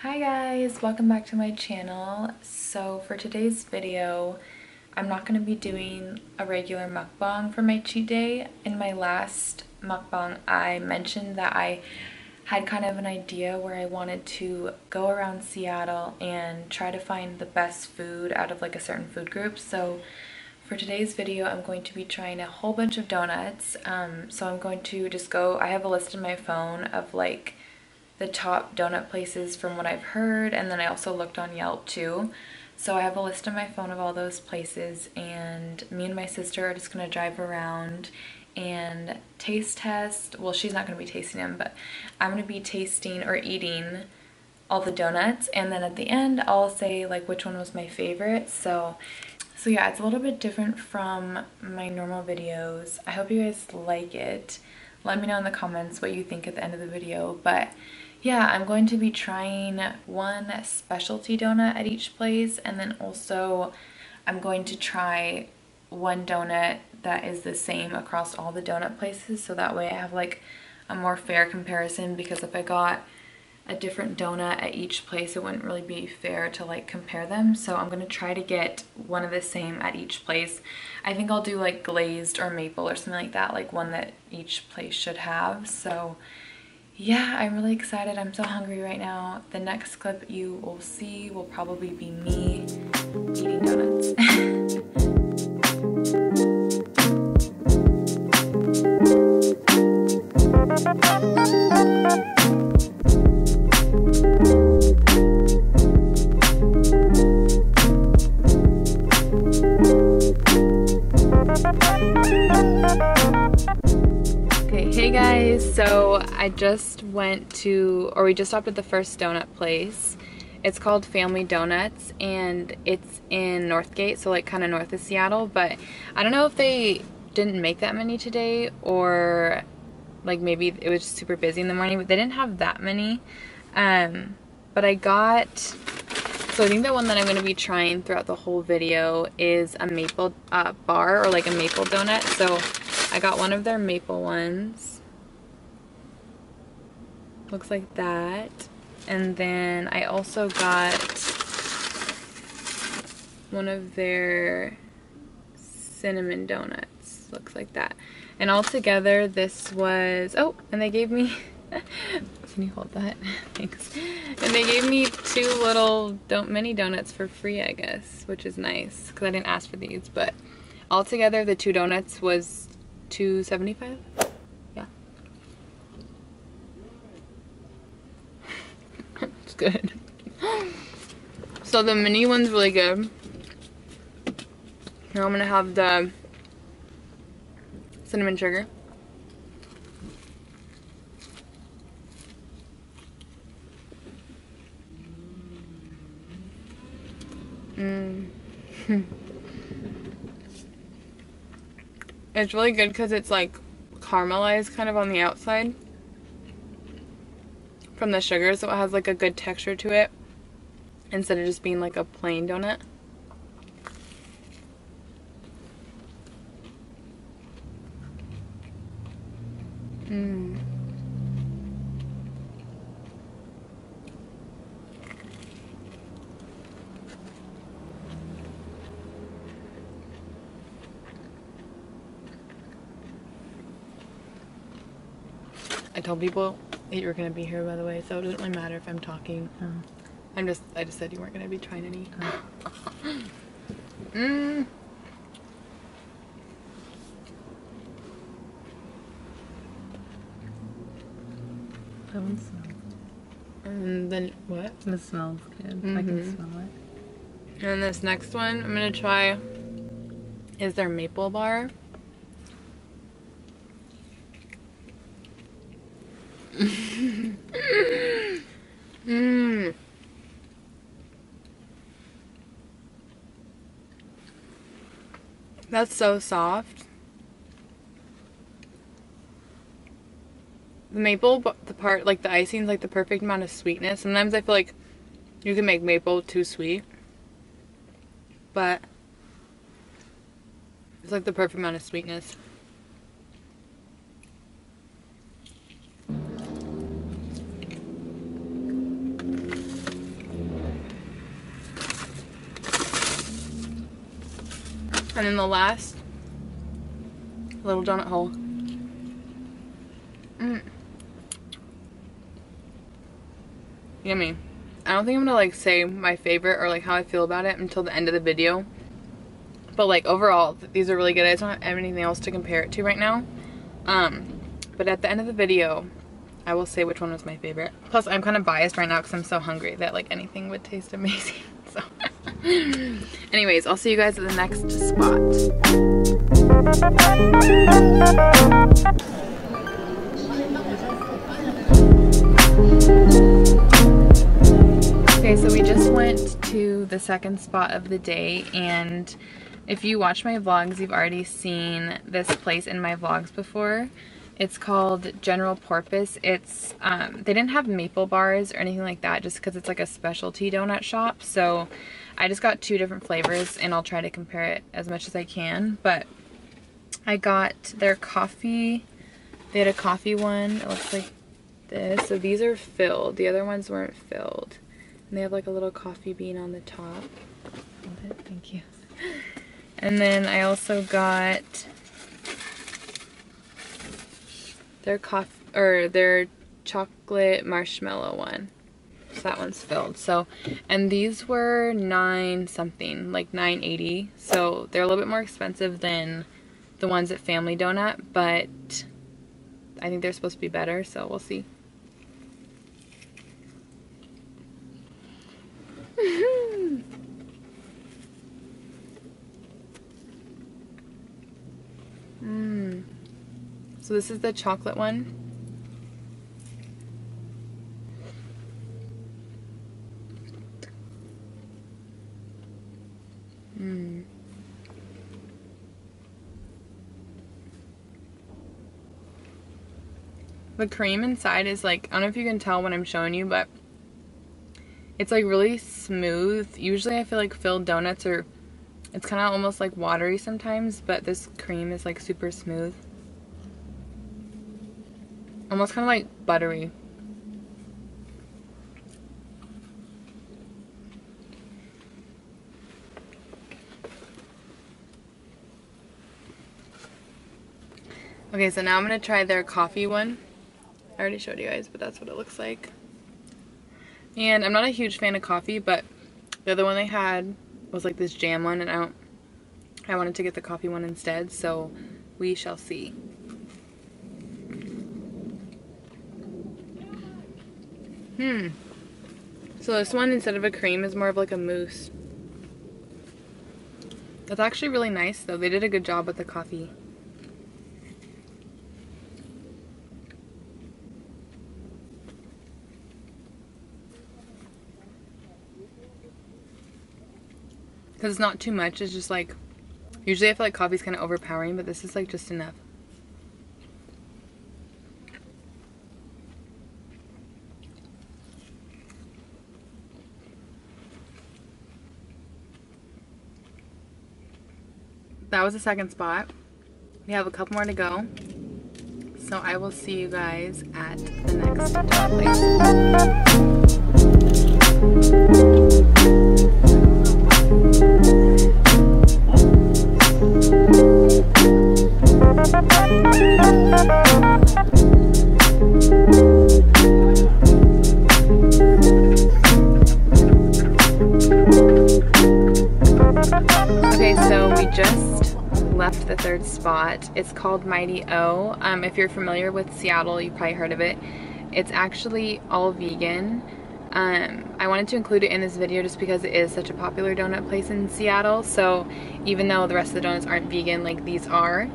Hi guys, welcome back to my channel. So for today's video, I'm not going to be doing a regular mukbang for my cheat day. In my last mukbang, I mentioned that I had kind of an idea where I wanted to go around Seattle and try to find the best food out of like a certain food group. So for today's video, I'm going to be trying a whole bunch of donuts. So I'm going to just go, I have a list in my phone of like the top donut places from what I've heard, and then I also looked on Yelp too. So I have a list on my phone of all those places, and me and my sister are just gonna drive around and taste test. Well, she's not gonna be tasting them, but I'm gonna be tasting or eating all the donuts, and then at the end I'll say like which one was my favorite. So yeah, it's a little bit different from my normal videos. I hope you guys like it. Let me know in the comments what you think at the end of the video. But yeah, I'm going to be trying one specialty donut at each place, and then also I'm going to try one donut that is the same across all the donut places, so that way I have like a more fair comparison, because if I got a different donut at each place, it wouldn't really be fair to like compare them. So I'm gonna try to get one of the same at each place. I think I'll do like glazed or maple or something like that, like one that each place should have. So yeah, I'm really excited. I'm so hungry right now. The next clip you will see will probably be me eating donuts. Hey guys, so I just went to, or we just stopped at the first donut place. It's called Family Donuts, and it's in Northgate, so like kind of north of Seattle, but I don't know if they didn't make that many today, or like maybe it was just super busy in the morning, but they didn't have that many. But I got, so I think the one that I'm going to be trying throughout the whole video is a maple bar, or like a maple donut. So I got one of their maple ones. Looks like that. And then I also got one of their cinnamon donuts. Looks like that. And altogether this was, oh, and they gave me, can you hold that? Thanks. And they gave me two little mini donuts for free, I guess, which is nice because I didn't ask for these. But altogether the two donuts was $2.75. Yeah. It's good. So the mini one's really good. Now I'm gonna have the cinnamon sugar. It's really good because it's like caramelized kind of on the outside from the sugar, so it has like a good texture to it instead of just being like a plain donut. I told people that you were gonna be here, by the way, so it doesn't really matter if I'm talking. I just said you weren't gonna be trying any. That one smells. And then what? It smells good. I can smell it. And this next one I'm gonna try is their maple bar. That's so soft. The maple, the part, like the icing is like the perfect amount of sweetness. Sometimes I feel like you can make maple too sweet, but it's like the perfect amount of sweetness. And then the last little donut hole. Yummy. I don't think I'm gonna like say my favorite or like how I feel about it until the end of the video. But like overall, these are really good. I just don't have anything else to compare it to right now. But at the end of the video, I will say which one was my favorite. Plus, I'm kind of biased right now because I'm so hungry that like anything would taste amazing. So, anyways, I'll see you guys at the next spot. Okay, so we just went to the second spot of the day, and if you watch my vlogs, you've already seen this place in my vlogs before. It's called General Porpoise. It's, they didn't have maple bars or anything like that just because it's like a specialty donut shop. So I just got 2 different flavors and I'll try to compare it as much as I can. But I got their coffee. They had a coffee one. It looks like this. So these are filled. The other ones weren't filled. And they have like a little coffee bean on the top. Hold it. Thank you. And then I also got their their chocolate marshmallow one. So that one's filled. So, and these were $9 something, like $9.80. So they're a little bit more expensive than the ones at Family Donut, but I think they're supposed to be better, so we'll see. So this is the chocolate one. The cream inside is like, I don't know if you can tell when I'm showing you, but it's like really smooth. Usually I feel like filled donuts are, it's kind of almost like watery sometimes, but this cream is like super smooth. Almost kind of like buttery. Okay, so now I'm going to try their coffee one. I already showed you guys, but that's what it looks like. And I'm not a huge fan of coffee, but the other one they had was like this jam one, and I wanted to get the coffee one instead, so we shall see. So this one, instead of a cream, is more of like a mousse. That's actually really nice though. They did a good job with the coffee. Because it's not too much, it's just like, usually I feel like coffee's kind of overpowering, but this is like just enough. That was the second spot. We have a couple more to go. So I will see you guys at the next place. Okay, so we just left the third spot. It's called Mighty O. If you're familiar with Seattle, you've probably heard of it. It's actually all vegan. I wanted to include it in this video just because it is such a popular donut place in Seattle. So even though the rest of the donuts aren't vegan, like these are.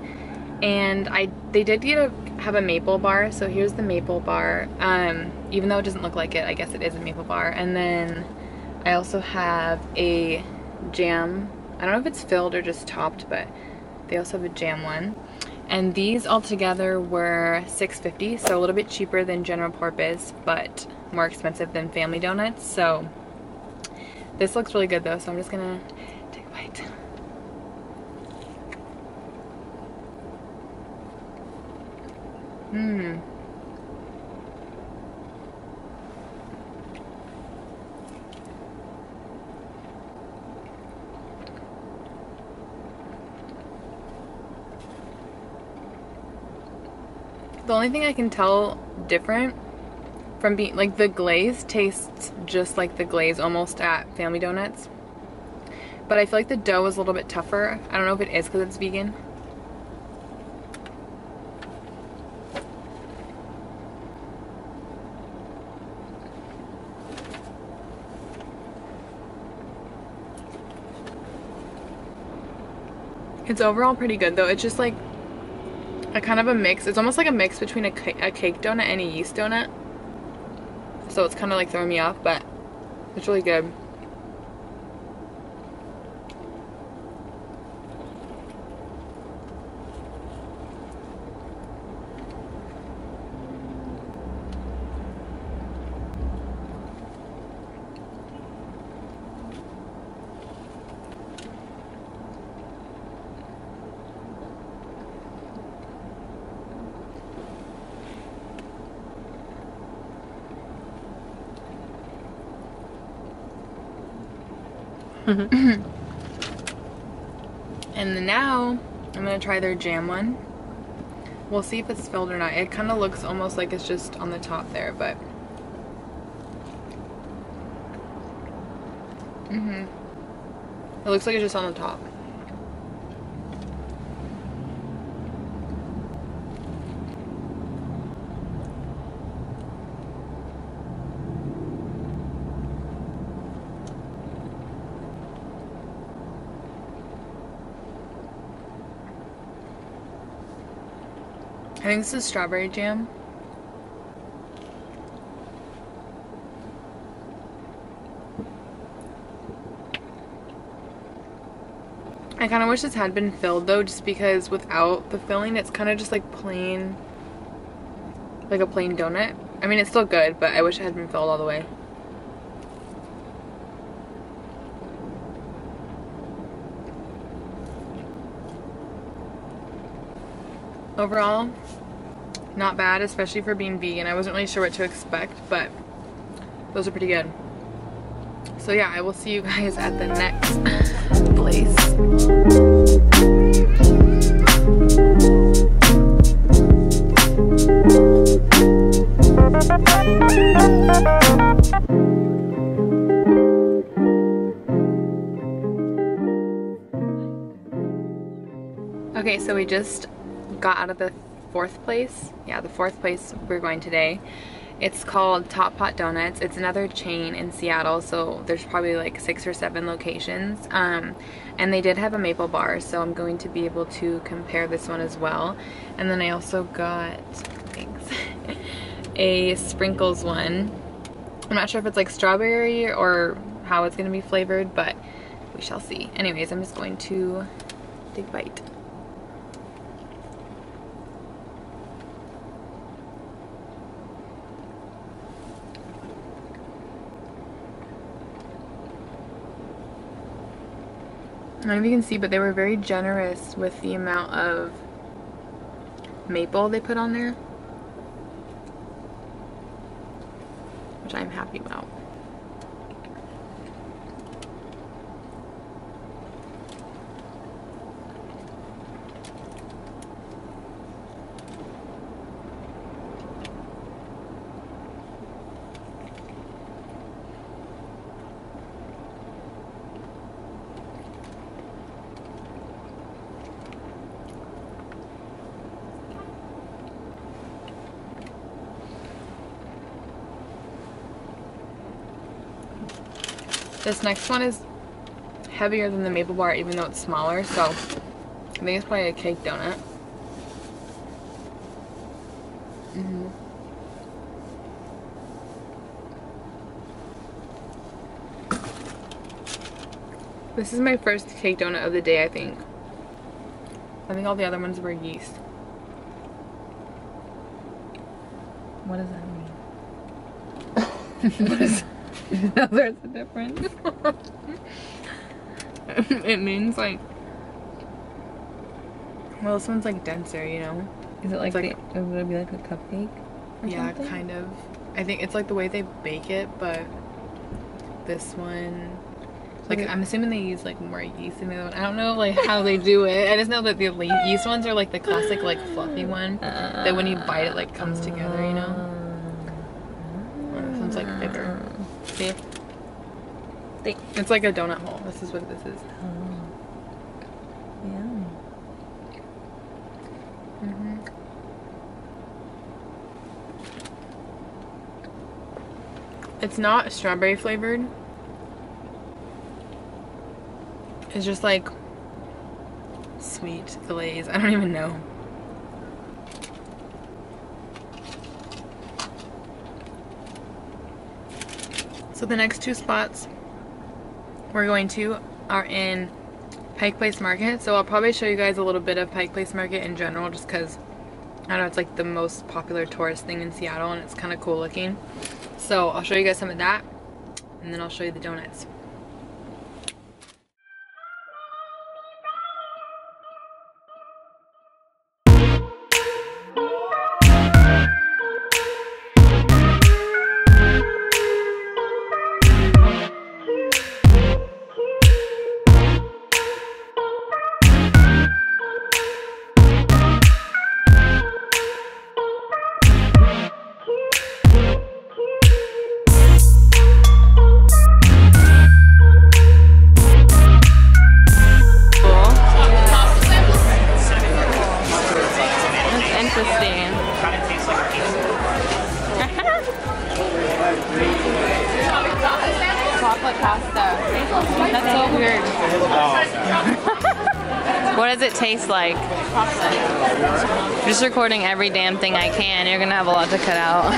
And they did have a maple bar. So here's the maple bar. Even though it doesn't look like it, I guess it is a maple bar. And then I also have a jam. I don't know if it's filled or just topped, but they also have a jam one. And these all together were $6.50, so a little bit cheaper than General Porpoise, but more expensive than Family Donuts. So this looks really good though, so I'm just gonna take a bite. The only thing I can tell different from being, like, the glaze tastes just like the glaze almost at Family Donuts. But I feel like the dough is a little bit tougher. I don't know if it is because it's vegan. It's overall pretty good though. It's just like a kind of a mix. It's almost like a mix between a cake donut and a yeast donut. So it's kind of like throwing me off, but it's really good. And then now I'm gonna try their jam one. We'll see if it's filled or not. It kind of looks almost like it's just on the top there, but it looks like it's just on the top. I think this is strawberry jam. I kind of wish this had been filled though, just because without the filling it's kind of just like plain, like a plain donut. I mean, it's still good, but I wish it had been filled all the way. Overall, not bad, especially for being vegan. I wasn't really sure what to expect, but those are pretty good. So yeah, I will see you guys at the next place. Okay, so we just got out of the fourth place. Yeah, the fourth place we're going today. It's called Pot Doughnuts. It's another chain in Seattle, so there's probably like 6 or 7 locations. And they did have a maple bar, so I'm going to be able to compare this one as well. And then I also got, thanks, a sprinkles one. I'm not sure if it's like strawberry or how it's going to be flavored, but we shall see. Anyways, I'm just going to take a bite. I don't know if you can see, but they were very generous with the amount of maple they put on there, which I'm happy about. This next one is heavier than the maple bar, even though it's smaller, so I think it's probably a cake donut. This is my first cake donut of the day, I think. I think all the other ones were yeast. What does that mean? What is there's a difference? It means like, well, this one's like denser, you know? Is it like, would it be like a cupcake or yeah, something? kind of. I think it's like the way they bake it, but this one Like, I'm assuming they use like more yeast in the other one. I don't know like how they do it. I just know that the yeast ones are like the classic like fluffy one that when you bite it like comes together, you know? This one's like thicker. See? It's like a donut hole. This is what this is. Yeah. It's not strawberry flavored. It's just like sweet glaze. I don't even know. So the next two spots we're going to are in Pike Place Market. So I'll probably show you guys a little bit of Pike Place Market in general just because, I don't know, it's like the most popular tourist thing in Seattle and it's kind of cool looking. So I'll show you guys some of that and then I'll show you the donuts. That's so weird. What does it taste like? I'm just recording every damn thing I can. You're gonna have a lot to cut out.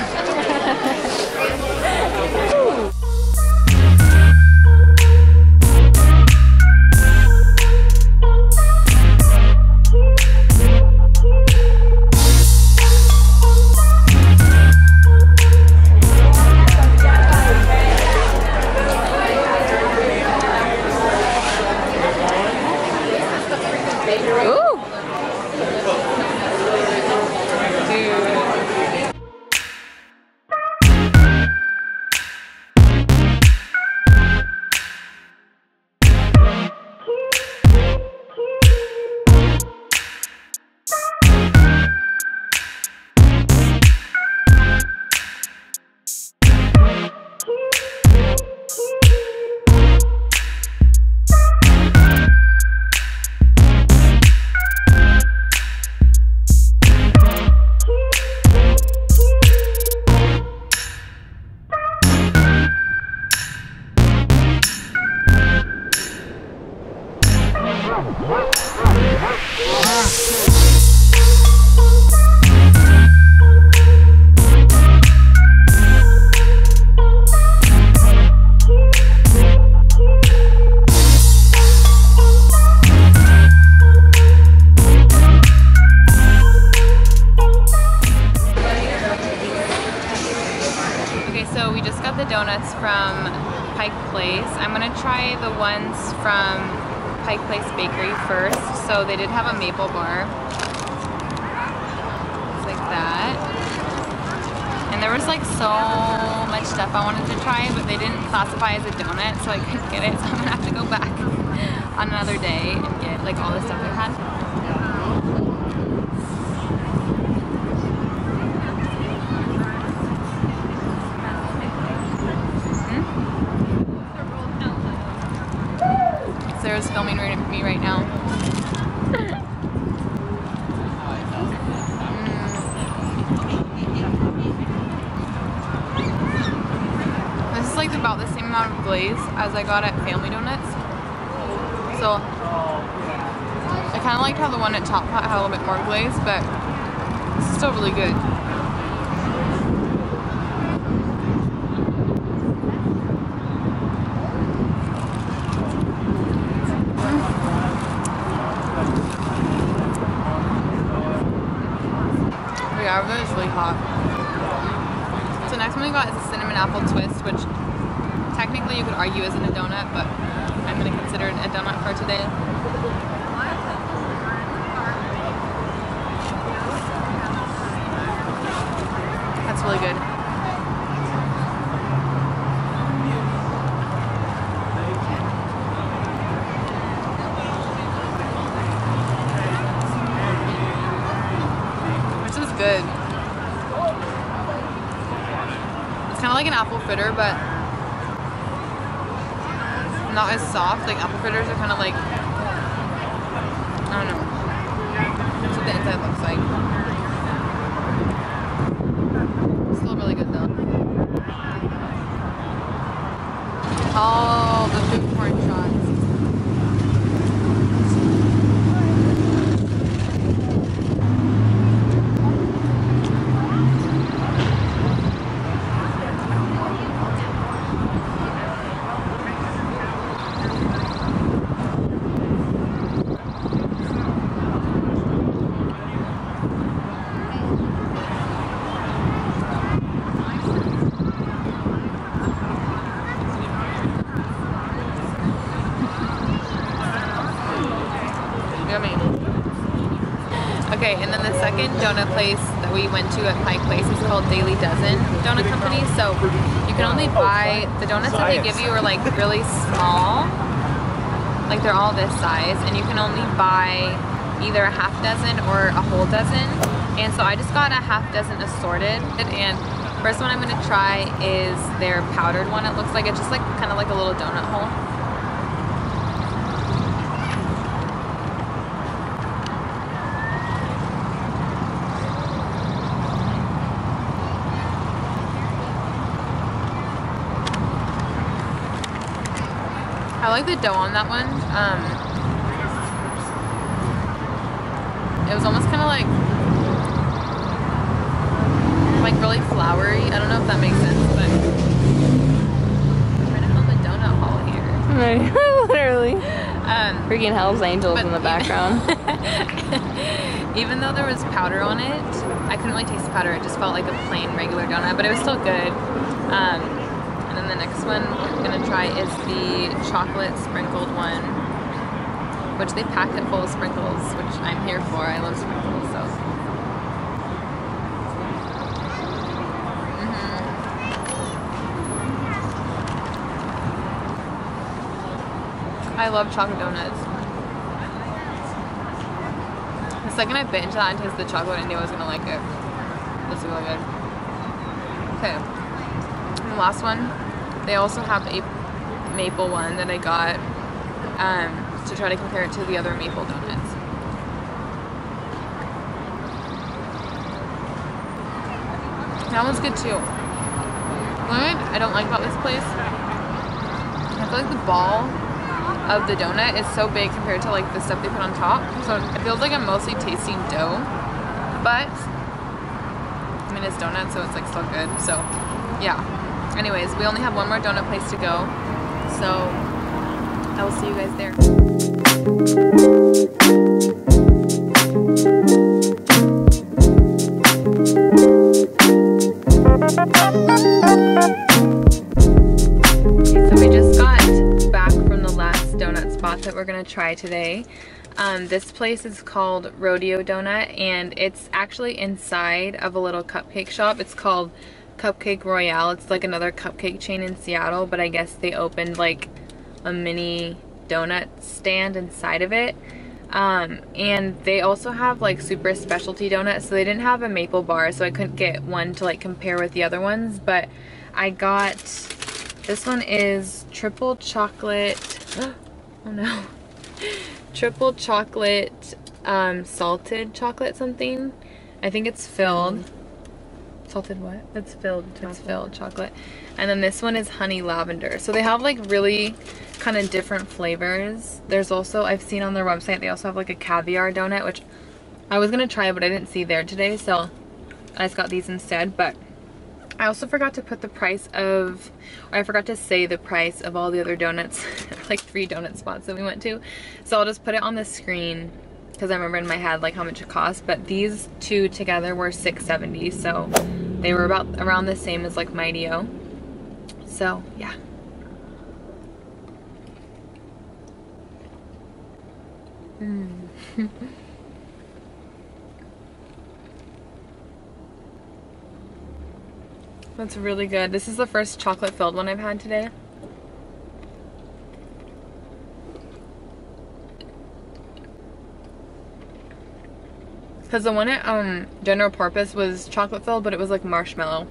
Donuts from Pike Place. I'm gonna try the ones from Pike Place Bakery first. So they did have a maple bar. It's like that. And there was like so much stuff I wanted to try, but they didn't classify as a donut, so I couldn't get it. So I'm gonna have to go back on another day and get like all the stuff they had. Sarah's filming me right now. This is like about the same amount of glaze as I got at Family Donuts. So I kind of liked how the one at Top Pot had a little bit more glaze, but it's still really good. Yeah, it's really hot. So next one we got is a cinnamon apple twist, which technically you could argue isn't a donut, but I'm going to consider it a donut for today. That's really good. like an apple fritter, but not as soft. Like apple fritters are kind of like, I don't know. That's what the inside looks like. Still really good though. Oh, the food corn shots. Yummy. Okay, and then the second donut place that we went to at Pike Place is called Daily Dozen Donut Company. So you can only buy, the donuts that they give you are like really small. Like they're all this size, and you can only buy either a half dozen or a whole dozen. And so I just got a half dozen assorted. And first one I'm gonna try is their powdered one. It looks like it's just like kind of like a little donut hole. I like the dough on that one. It was almost kind of like really floury. I don't know if that makes sense, but I'm trying to film a donut haul here. Literally. Freaking Hell's Angels in the background. Even though there was powder on it, I couldn't really taste the powder. It just felt like a plain regular donut, but it was still good. And then the next one I'm gonna try is the chocolate sprinkled one, which they pack it full of sprinkles, which I'm here for. I love sprinkles, so. I love chocolate donuts. The second I bit into that and tasted the chocolate, I knew I was gonna like it. It's really good. Okay. And the last one, they also have a maple one that I got to try to compare it to the other maple donuts. That one's good too. What I don't like about this place, I feel like the ball of the donut is so big compared to like the stuff they put on top. So it feels like I'm mostly tasting dough, but I mean it's donut, so it's like still good. So yeah. Anyways, we only have one more donut place to go, so I will see you guys there. So we just got back from the last donut spot that we're gonna try today. This place is called Rodeo Donut, and it's actually inside of a little cupcake shop. It's called Cupcake Royale. It's like another cupcake chain in Seattle, but I guess they opened like a mini donut stand inside of it. And they also have like super specialty donuts, so they didn't have a maple bar, so I couldn't get one to like compare with the other ones, but I got, this one is triple chocolate, oh no, triple chocolate, salted chocolate something. I think it's filled. Salted what? It's filled. It's filled chocolate. And then this one is honey lavender. So they have like really kind of different flavors. There's also, I've seen on their website, they also have like a caviar donut, which I was gonna try, but I didn't see there today, so I just got these instead. But I also forgot to put the price of, or I forgot to say the price of all the other donuts, like 3 donut spots that we went to. So I'll just put it on the screen because I remember in my head like how much it cost. But these two together were $6.70, so they were about around the same as like Mighty-O. So yeah. That's really good. This is the first chocolate filled one I've had today. Because the one at General Porpoise was chocolate filled, but it was like marshmallow.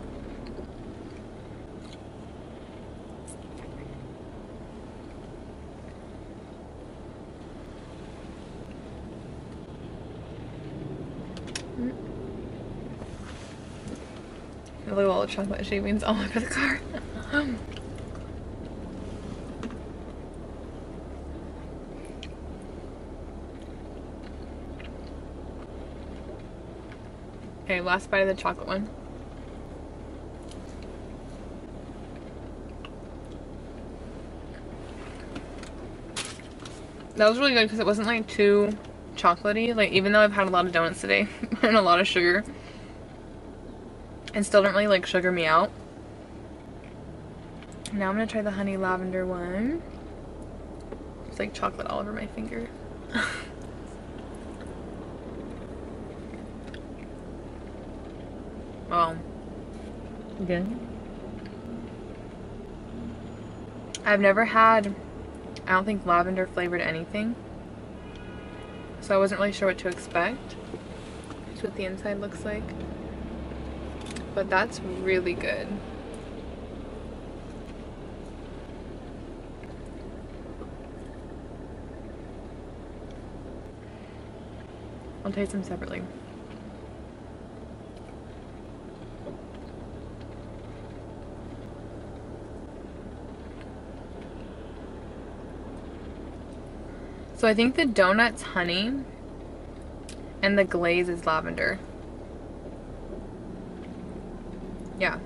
Look at all the chocolate shavings all over the car. Okay, last bite of the chocolate one. That was really good because it wasn't like too chocolatey. Like, even though I've had a lot of donuts today and a lot of sugar, and still don't really like sugar me out. Now I'm gonna try the honey lavender one. It's like chocolate all over my finger. Wow. Good. I've never had, I don't think, lavender flavored anything, so I wasn't really sure what to expect. That's what the inside looks like. But that's really good. I'll taste them separately. So I think the donut's honey and the glaze is lavender. Yeah.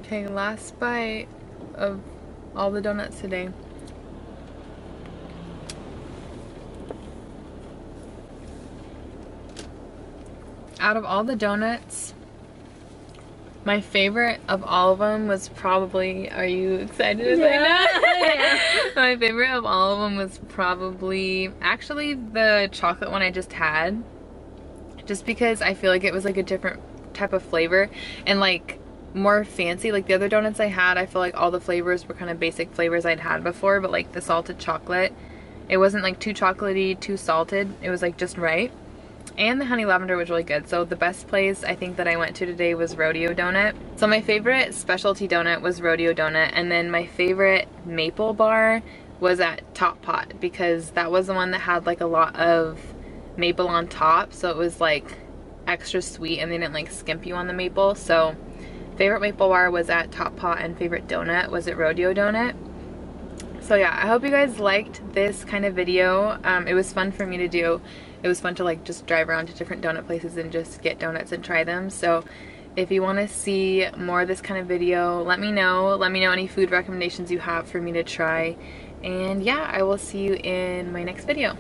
Okay, last bite of all the donuts today. Out of all the donuts, my favorite of all of them was probably, are you excited to say that? My favorite of all of them was probably actually the chocolate one I just had. Just because I feel like it was like a different type of flavor and like more fancy. Like the other donuts I had, I feel like all the flavors were kind of basic flavors I'd had before, but like the salted chocolate, it wasn't like too chocolatey, too salted. It was like just right. And the honey lavender was really good. So the best place I think that I went to today was Rodeo Donut. So my favorite specialty donut was Rodeo Donut, and then my favorite maple bar was at Top Pot because that was the one that had like a lot of maple on top, so it was like extra sweet and they didn't like skimp you on the maple. So favorite maple bar was at Top Pot and favorite donut was at Rodeo Donut. So yeah, I hope you guys liked this kind of video. It was fun for me to do. It was fun to like just drive around to different donut places and just get donuts and try them. So if you want to see more of this kind of video, let me know. Let me know any food recommendations you have for me to try. And yeah, I will see you in my next video.